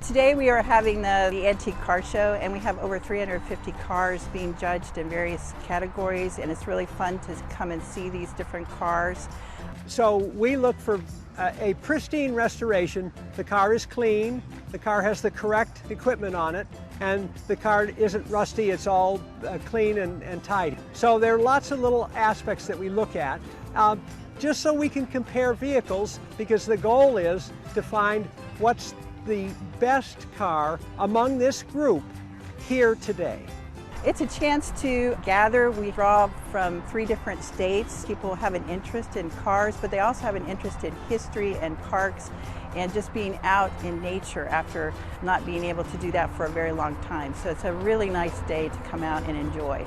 Today we are having the antique car show, and we have over 350 cars being judged in various categories, and it's really fun to come and see these different cars. So we look for a pristine restoration. The car is clean, the car has the correct equipment on it, and the car isn't rusty, it's all clean and tidy. So there are lots of little aspects that we look at, just so we can compare vehicles, because the goal is to find what's the best car among this group here today. It's a chance to gather. We draw from 3 different states. People have an interest in cars, but they also have an interest in history and parks and just being out in nature after not being able to do that for a very long time. So it's a really nice day to come out and enjoy.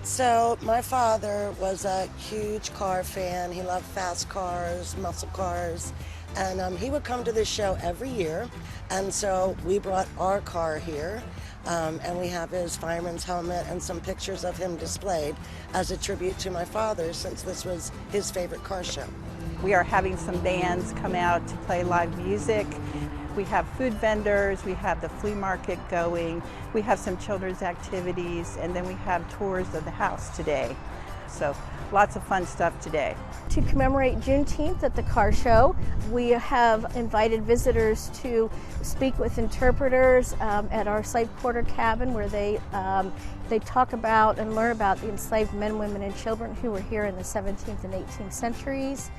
So my father was a huge car fan. He loved fast cars, muscle cars, and he would come to this show every year. And so we brought our car here, and we have his fireman's helmet and some pictures of him displayed as a tribute to my father, since this was his favorite car show. We are having some bands come out to play live music. We have food vendors, we have the flea market going, we have some children's activities, and then we have tours of the house today. So lots of fun stuff today. To commemorate Juneteenth at the car show, we have invited visitors to speak with interpreters at our slave quarter cabin, where they talk about and learn about the enslaved men, women, and children who were here in the 17th and 18th centuries.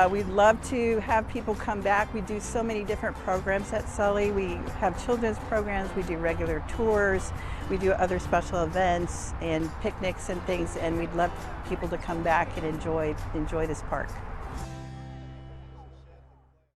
We'd love to have people come back. We do so many different programs at Sully. We have children's programs, we do regular tours, we do other special events and picnics and things, and we'd love people to come back and enjoy this park.